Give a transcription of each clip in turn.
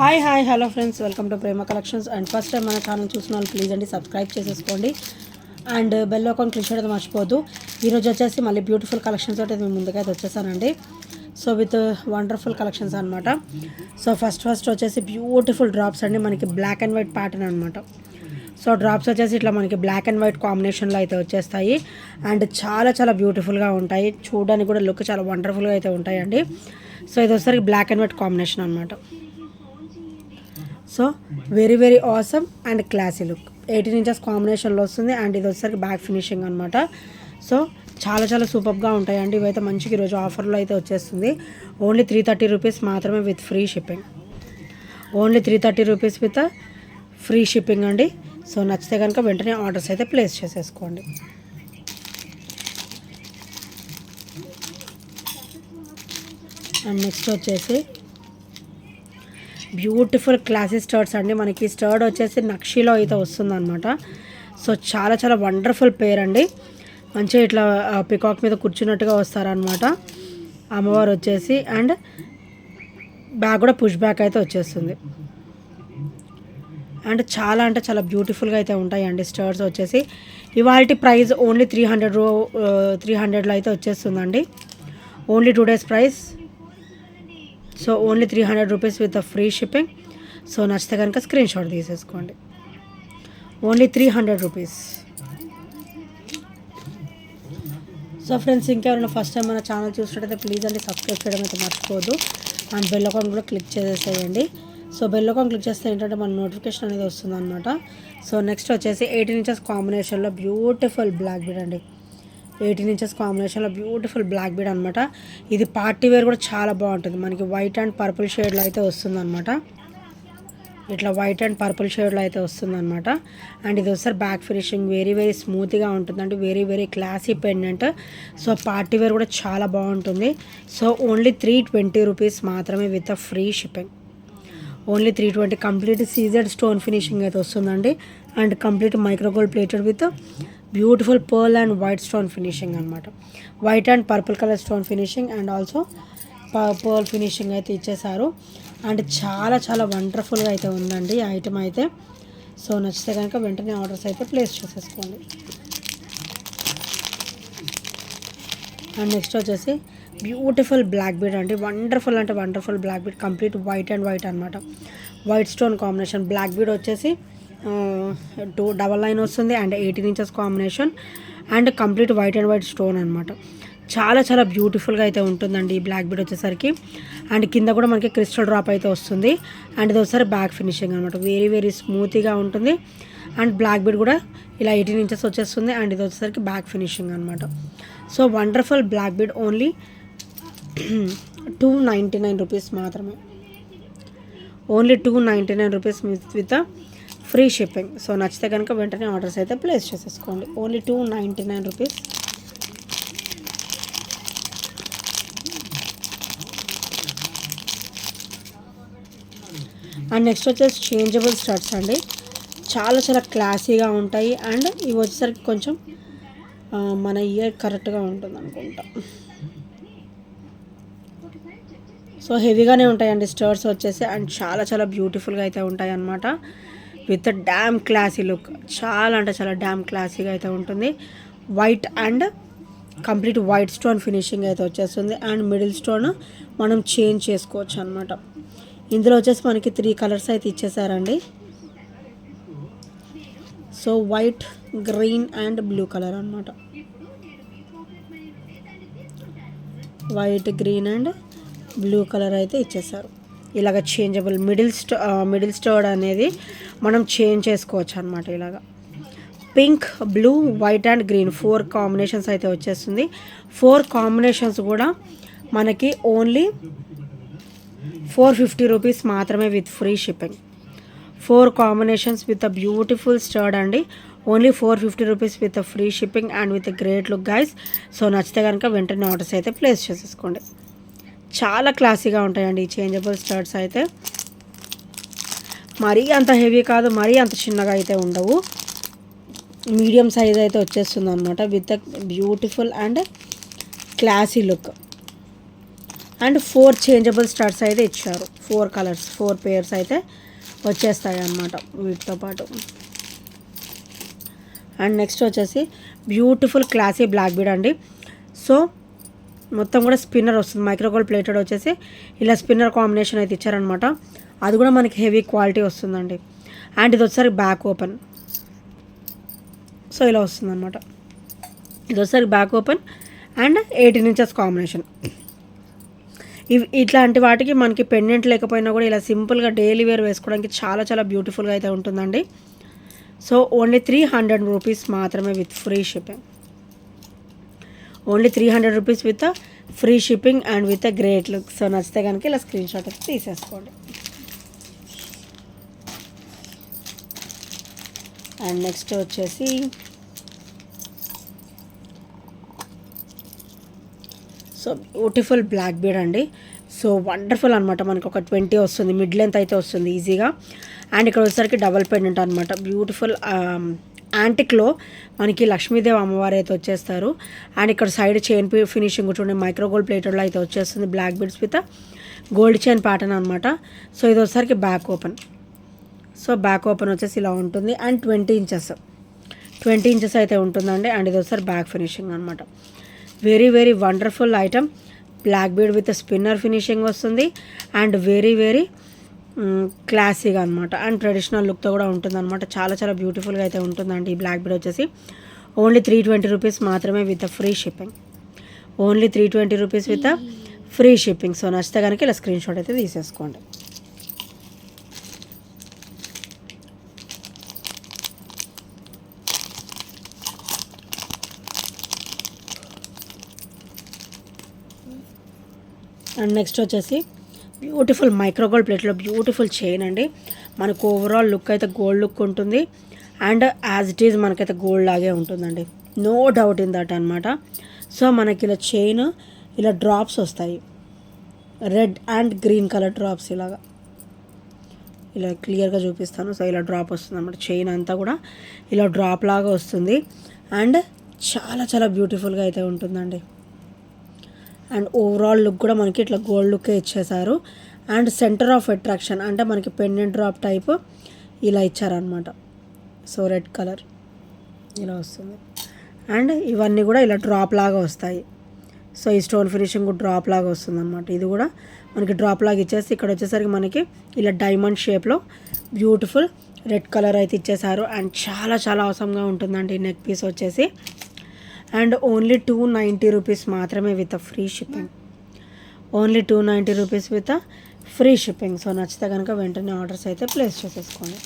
Hi hello friends, welcome to Prema collections. And first time మన channel చూసిన వాళ్ళు please అండి సబ్స్క్రైబ్ చేసేసుకోండి అండ్ బెల్ ఐకాన్ క్లిక్ చేయడం మర్చిపోద్దు. ఈరోజు వచ్చేసి మళ్ళీ బ్యూటిఫుల్ కలెక్షన్స్ తోటి మేము ముందుకైతే వచ్చేసానండి. సో విత్ వండర్ఫుల్ కలెక్షన్స్ అనమాట. సో ఫస్ట్ వచ్చేసి బ్యూటిఫుల్ డ్రాప్స్ అండి, మనకి బ్లాక్ అండ్ వైట్ ప్యాటర్న్ అనమాట. సో డ్రాప్స్ వచ్చేసి ఇట్లా మనకి బ్లాక్ అండ్ వైట్ కాంబినేషన్లో అయితే వచ్చేస్తాయి అండ్ చాలా బ్యూటిఫుల్గా ఉంటాయి. చూడడానికి కూడా లుక్ చాలా వండర్ఫుల్గా అయితే ఉంటాయండి. సో ఇది వచ్చేసరికి బ్లాక్ అండ్ వైట్ కాంబినేషన్ అనమాట. So very awesome and classy look 18 inches కాంబినేషన్లో వస్తుంది అండ్ ఇది వచ్చేసరికి బ్యాక్ ఫినిషింగ్ అనమాట. సో చాలా సూపర్గా ఉంటాయండి. ఇవైతే మంచిగా ఈరోజు ఆఫర్లో అయితే వచ్చేస్తుంది. ఓన్లీ 330 రూపీస్ మాత్రమే with free shipping. Only 330 rupees with free shipping అండి. సో నచ్చితే కనుక వెంటనే ఆర్డర్స్ అయితే ప్లేస్ చేసేసుకోండి. అండ్ నెక్స్ట్ వచ్చేసి బ్యూటిఫుల్ క్లాసీ స్టర్ట్స్ అండి. మనకి స్టర్ట్ వచ్చేసి నక్షీలో అయితే వస్తుందన్నమాట. సో చాలా వండర్ఫుల్ పేర్ అండి. మంచిగా ఇట్లా పికాక్ మీద కూర్చున్నట్టుగా వస్తారనమాట అమ్మవారు వచ్చేసి. అండ్ బ్యాగ్ కూడా పుష్ బ్యాక్ అయితే వచ్చేస్తుంది అండ్ చాలా బ్యూటిఫుల్గా అయితే ఉంటాయండి స్టర్ట్స్ వచ్చేసి. ఇవాల్టి ప్రైస్ ఓన్లీ 300లో అయితే వచ్చేస్తుందండి. Only 2 days price. So only 300 rupees with free shipping. So నచ్చితే కనుక స్క్రీన్ షాట్ తీసేసుకోండి. Only 300 rupees. సో ఫ్రెండ్స్, ఇంకెవరైనా ఫస్ట్ టైం మన ఛానల్ చూసినట్టయితే ప్లీజ్ అండి సబ్స్క్రైబ్ చేయడం అయితే మర్చిపోదు అండ్ బెల్ ఐకాన్ కూడా క్లిక్ చేసేసేయండి. సో బెల్ ఐకాన్ క్లిక్ చేస్తే ఏంటంటే మన నోటిఫికేషన్ అనేది వస్తుంది అనమాట. సో నెక్స్ట్ వచ్చేసి 18 ఇంచెస్ కాంబినేషన్లో బ్యూటిఫుల్ బ్లాక్ బీడ్ అండి. 18 ఇంచెస్ కాంబినేషన్లో బ్యూటిఫుల్ బ్లాక్ బీడ్ అనమాట. ఇది పార్టీ వేర్ కూడా చాలా బాగుంటుంది. మనకి వైట్ అండ్ పర్పుల్ షేడ్లో అయితే వస్తుంది అనమాట. ఇట్లా వైట్ అండ్ పర్పుల్ షేడ్లో అయితే వస్తుంది అనమాట. అండ్ ఇది వస్తారు బ్యాక్ ఫినిషింగ్ వెరీ స్మూత్గా ఉంటుందండి. Very classy pendant. So party wear కూడా చాలా బాగుంటుంది. సో ఓన్లీ 320 రూపీస్ మాత్రమే with free shipping. Only 320. Complete CZ stone finishing అయితే వస్తుందండి and complete micro gold plated with beautiful pearl and white stone finishing అనమాట. White and purple colour stone finishing and also pearl finishing అయితే ఇచ్చేసారు. And చాలా వండర్ఫుల్గా అయితే ఉందండి ఈ ఐటమ్ అయితే. సో నచ్చితే కనుక వెంటనే ఆర్డర్స్ అయితే ప్లేస్ చేసేసుకోండి. అండ్ నెక్స్ట్ వచ్చేసి బ్యూటిఫుల్ బ్లాక్ బీడ్ అండి. Wonderful black bead. Complete white and white అనమాట. White stone combination. Black bead వచ్చేసి 2 డబల్ లైన్ వస్తుంది and 18 inches combination and complete white and white stone అనమాట. చాలా బ్యూటిఫుల్గా అయితే ఉంటుందండి ఈ బ్లాక్ బీడ్ వచ్చేసరికి. అండ్ కింద కూడా మనకి క్రిస్టల్ డ్రాప్ అయితే వస్తుంది అండ్ ఇది వచ్చేసరికి బ్యాక్ ఫినిషింగ్ అనమాట. వెరీ స్మూత్గా ఉంటుంది అండ్ బ్లాక్ బీడ్ కూడా ఇలా 18 ఇంచెస్ వచ్చేస్తుంది అండ్ ఇది వచ్చేసరికి బ్యాక్ ఫినిషింగ్ అనమాట. So wonderful black bead only 299 rupees మాత్రమే. Only 299 rupees with free shipping. So నచ్చితే కనుక వెంటనే ఆర్డర్స్ అయితే ప్లేస్ చేసేసుకోండి. Only 299 rupees. అండ్ నెక్స్ట్ వచ్చేసి చేంజబుల్ స్టడ్స్ అండి. చాలా క్లాసీగా ఉంటాయి అండ్ ఇవి వచ్చేసరికి కొంచెం మన ఇయర్ కరెక్ట్గా ఉంటుంది అనుకుంటా. సో హెవీగానే ఉంటాయండి స్టర్ట్స్ వచ్చేసి అండ్ చాలా బ్యూటిఫుల్గా అయితే ఉంటాయి అన్నమాట. With damn classy look. చాలా డ్యామ్ క్లాసీగా అయితే ఉంటుంది. White and complete white stone finishing అయితే వచ్చేస్తుంది అండ్ మిడిల్ స్టోన్ మనం చేంజ్ చేసుకోవచ్చు అనమాట. ఇందులో వచ్చేసి మనకి 3 కలర్స్ అయితే ఇచ్చేసారండి. So white, green and blue colour అనమాట. White, green and blue colour అయితే ఇచ్చేసారు. ఇలాగ చేంజబుల్ మిడిల్ స్టోర్డ్ అనేది మనం చేంజ్ చేసుకోవచ్చు అనమాట. ఇలాగా pink, blue, white and green 4 combinations అయితే వచ్చేస్తుంది. 4 కాంబినేషన్స్ కూడా మనకి ఓన్లీ 450 రూపీస్ మాత్రమే with free shipping. 4 combinations with a beautiful stud అండి. Only 450 rupees with free shipping and with great look guys. So నచ్చితే కనుక వెంటనే ఆర్డర్స్ అయితే ప్లేస్ చేసేసుకోండి. చాలా క్లాసీగా ఉంటాయండి ఈ చేంజబుల్ స్టర్ట్స్ అయితే. మరీ అంత హెవీ కాదు, మరీ అంత చిన్నగా అయితే ఉండవు. మీడియం సైజ్ అయితే వచ్చేస్తుంది అనమాట with beautiful and classy look. And 4 changeable studs అయితే ఇచ్చారు. 4 కలర్స్ 4 పేర్స్ అయితే వచ్చేస్తాయి అన్నమాట వీటితో పాటు. అండ్ నెక్స్ట్ వచ్చేసి బ్యూటిఫుల్ క్లాసీ బ్లాక్ బీడ్ అండి. సో మొత్తం కూడా స్పిన్నర్ వస్తుంది, మైక్రోగోల్డ్ ప్లేటెడ్ వచ్చేసి ఇలా స్పిన్నర్ కాంబినేషన్ అయితే ఇచ్చారనమాట. అది కూడా మనకి హెవీ క్వాలిటీ వస్తుందండి. అండ్ ఇది వచ్చేసరికి బ్యాక్ ఓపెన్, సో ఇలా వస్తుంది అనమాట. ఇది వచ్చేసరికి back open and 18 inches combination. ఇట్లాంటి వాటికి మనకి పెండెంట్ లేకపోయినా కూడా ఇలా సింపుల్గా డైలీ వేర్ వేసుకోవడానికి చాలా చాలా బ్యూటిఫుల్గా అయితే ఉంటుందండి. సో ఓన్లీ 300 రూపీస్ మాత్రమే with free shipping. Only 300 rupees with free shipping and with a great look. So నచ్చితే కనుక ఇలా స్క్రీన్ షాట్ అయితే తీసేసుకోండి. అండ్ నెక్స్ట్ వచ్చేసి సో బ్యూటిఫుల్ బ్లాక్ బీడ్ అండి. సో వండర్ఫుల్ అనమాట. మనకి ఒక 20 వస్తుంది, మిడ్ లెంత్ అయితే వస్తుంది ఈజీగా. అండ్ ఇక్కడ వచ్చేసరికి డబల్ పెండెంట్ అనమాట. బ్యూటిఫుల్ యాంటిక్లో మనకి లక్ష్మీదేవి అమ్మవారు అయితే వచ్చేస్తారు. అండ్ ఇక్కడ సైడ్ చైన్ ఫినిషింగ్ చూడండి, మైక్రోగోల్డ్ ప్లేటెడ్లో అయితే వచ్చేస్తుంది. Black beads with gold chain pattern అనమాట. సో ఇది వచ్చేసరికి back open. So back open వచ్చేసి ఇలా ఉంటుంది. అండ్ 20 ఇంచెస్ అయితే ఉంటుందండి. అండ్ ఇది వచ్చేసరికి బ్యాక్ ఫినిషింగ్ అనమాట. Very very wonderful item. Black bead with spinner finishing వస్తుంది. అండ్ వెరీ వెరీ క్లాసీగా అనమాట. అండ్ ట్రెడిషనల్ లుక్తో కూడా ఉంటుంది అనమాట. చాలా చాలా బ్యూటిఫుల్గా అయితే ఉంటుందండి ఈ బ్లాక్ బీడ్ వచ్చేసి. ఓన్లీ 320 రూపీస్ మాత్రమే with free shipping. Only 320 rupees with free shipping. So నచ్చితే కనుక ఇలా స్క్రీన్ షాట్ అయితే తీసేసుకోండి. అండ్ నెక్స్ట్ వచ్చేసి బ్యూటిఫుల్ మైక్రోగోల్డ్ ప్లేట్లో బ్యూటిఫుల్ చైన్ అండి. మనకు ఓవరాల్ లుక్ అయితే గోల్డ్ లుక్ ఉంటుంది. అండ్ యాజ్ ఇట్ ఈజ్ మనకైతే గోల్డ్ లాగే ఉంటుందండి, నో డౌట్ ఇన్ దట్ అనమాట. సో మనకి ఇలా చైన్ ఇలా డ్రాప్స్ వస్తాయి, red and green colour drops. ఇలాగా ఇలా క్లియర్గా చూపిస్తాను. సో ఇలా డ్రాప్ వస్తుంది అనమాట. చైన్ అంతా కూడా ఇలా డ్రాప్ లాగా వస్తుంది. అండ్ చాలా చాలా బ్యూటిఫుల్గా అయితే ఉంటుందండి. అండ్ ఓవరాల్ లుక్ కూడా మనకి ఇట్లా గోల్డ్ లుక్కే ఇచ్చేసారు. అండ్ సెంటర్ ఆఫ్ అట్రాక్షన్ అంటే మనకి పెండెంట్ డ్రాప్ టైప్ ఇలా ఇచ్చారనమాట. సో రెడ్ కలర్ ఇలా వస్తుంది. అండ్ ఇవన్నీ కూడా ఇలా డ్రాప్ లాగా వస్తాయి. సో ఈ స్టోన్ ఫినిషింగ్ కూడా డ్రాప్ లాగా వస్తుంది అనమాట. ఇది కూడా మనకి డ్రాప్ లాగా ఇచ్చేసి ఇక్కడ వచ్చేసరికి మనకి ఇలా డైమండ్ షేప్లో బ్యూటిఫుల్ రెడ్ కలర్ అయితే ఇచ్చేసారు. అండ్ చాలా చాలా అవసరంగా ఉంటుందండి ఈ నెక్ పీస్ వచ్చేసి. అండ్ ఓన్లీ 290 రూపీస్ మాత్రమే with free shipping. Only 290 rupees with free shipping. So నచ్చితే కనుక వెంటనే ఆర్డర్స్ అయితే ప్లేస్ చేసేసుకోండి.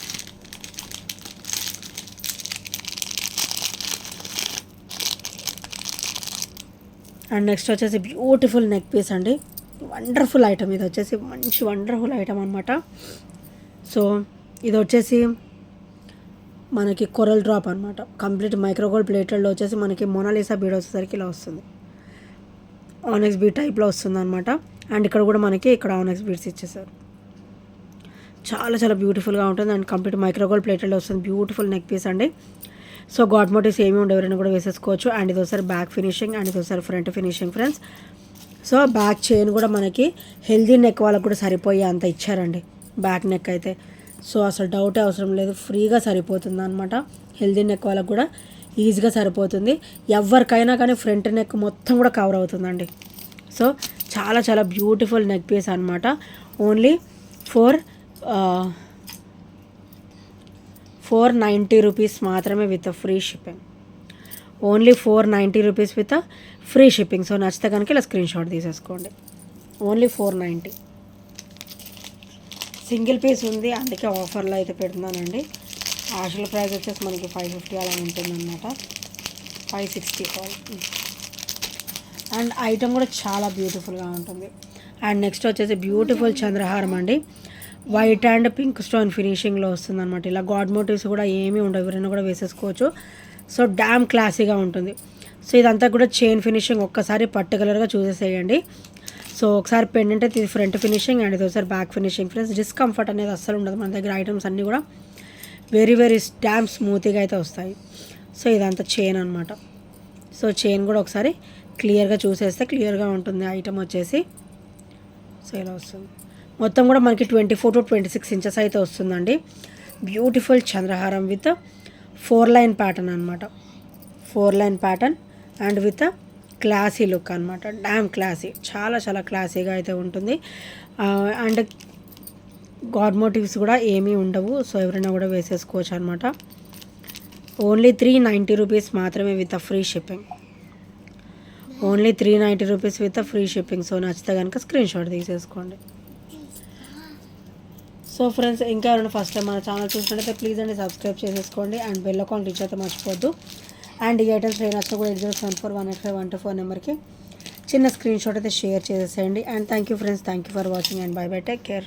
అండ్ నెక్స్ట్ వచ్చేసి బ్యూటిఫుల్ నెక్ పీస్ అండి. Wonderful item. ఇది వచ్చేసి మంచి వండర్ఫుల్ ఐటమ్ అనమాట. సో ఇది వచ్చేసి మనకి కొరల్ డ్రాప్ అనమాట. కంప్లీట్ మైక్రోగోల్డ్ ప్లేటెడ్లో వచ్చేసి మనకి మోనాలిసా బీడ్ వచ్చేసరికి ఇలా వస్తుంది. ఆనెక్స్ బీడ్ టైప్లో వస్తుంది అనమాట. అండ్ ఇక్కడ కూడా మనకి ఇక్కడ ఆనెక్స్ బీడ్స్ ఇచ్చేసారు. చాలా చాలా బ్యూటిఫుల్గా ఉంటుంది. అండ్ కంప్లీట్ మైక్రోగోల్డ్ ప్లేటెడ్లో వస్తుంది. బ్యూటిఫుల్ నెక్ పీస్ అండి. సో గాడ్ మోటివ్స్ ఏమీ ఉండవు, ఎవరైనా కూడా వేసేసుకోవచ్చు. అండ్ ఇది ఒకసారి బ్యాక్ ఫినిషింగ్ అండ్ ఇది ఒకసారి front finishing friends. So back chain కూడా మనకి హెల్దీ నెక్ వాళ్ళకు కూడా సరిపోయే అంత ఇచ్చారండి బ్యాక్ నెక్ అయితే. సో అసలు డౌటే అవసరం లేదు, ఫ్రీగా సరిపోతుంది అనమాట. హెల్దీ నెక్ వాళ్ళకు కూడా ఈజీగా సరిపోతుంది. ఎవరికైనా కానీ ఫ్రంట్ నెక్ మొత్తం కూడా కవర్ అవుతుందండి. సో చాలా చాలా బ్యూటిఫుల్ నెక్ పీస్ అనమాట. ఓన్లీ 490 రూపీస్ మాత్రమే with free shipping. Only 490 rupees with free shipping. So నచ్చితే కనుక ఇలా స్క్రీన్ షాట్ తీసేసుకోండి. ఓన్లీ 490. సింగిల్ పీస్ ఉంది, అందుకే ఆఫర్లో అయితే పెడుతున్నానండి. యాక్చువల్ ప్రైస్ వచ్చేసి మనకి 550 అలా ఉంటుందన్నమాట. 560 కాల్. అండ్ ఐటమ్ కూడా చాలా బ్యూటిఫుల్గా ఉంటుంది. అండ్ నెక్స్ట్ వచ్చేసి బ్యూటిఫుల్ చంద్రహారం అండి. వైట్ అండ్ పింక్ స్టోన్ ఫినిషింగ్లో వస్తుందన్నమాట. ఇలా గాడ్ మోటివ్స్ కూడా ఏమీ ఉండవు, ఎవరైనా కూడా వేసేసుకోవచ్చు. సో డామ్ క్లాసీగా ఉంటుంది. సో ఇదంతా కూడా చైన్ ఫినిషింగ్ ఒక్కసారి పర్టికులర్గా చూసేసేయండి. సో ఒకసారి పెండెంట్ అయితే ఇది ఫ్రంట్ ఫినిషింగ్ అండ్ ఇది ఒకసారి బ్యాక్ ఫినిషింగ్ ఫ్రెండ్స్. డిస్కంఫర్ట్ అనేది అస్సలు ఉండదు. మన దగ్గర ఐటమ్స్ అన్నీ కూడా వెరీ వెరీ డామ్ స్మూత్గా అయితే వస్తాయి. సో ఇదంతా చైన్ అనమాట. సో చైన్ కూడా ఒకసారి క్లియర్గా చూసేస్తే క్లియర్గా ఉంటుంది ఐటమ్ వచ్చేసి. సో ఇలా వస్తుంది. మొత్తం కూడా మనకి 24 to 26 ఇంచెస్ అయితే వస్తుందండి. బ్యూటిఫుల్ చంద్రహారం విత్ 4 లైన్ ప్యాటర్న్ అనమాట. 4 line pattern and with classy look అనమాట. డ్యామ్ క్లాసీ, చాలా చాలా క్లాసీగా అయితే ఉంటుంది. అండ్ గాడ్ మోటివ్స్ కూడా ఏమీ ఉండవు. సో ఎవరైనా కూడా వేసేసుకోవచ్చు అనమాట. ఓన్లీ 390 రూపీస్ మాత్రమే with free shipping. Only 390 rupees with free shipping. So నచ్చితే కనుక స్క్రీన్ షాట్ తీసేసుకోండి. సో ఫ్రెండ్స్, ఇంకా ఎవరైనా ఫస్ట్ టైం మన ఛానల్ చూసినట్టయితే ప్లీజ్ అండి సబ్స్క్రైబ్ చేసేసుకోండి అండ్ బెల్ అకౌంట్ రీచ్ అయితే మర్చిపోద్దు. అండ్ ఈ ఐటమ్స్ ఏ నచ్చినా కూడా 8074185124 నెంబర్కి చిన్న స్క్రీన్ షాట్ అయితే షేర్ చేసేసేయండి. And thank you friends, thank you for watching and by by, take care.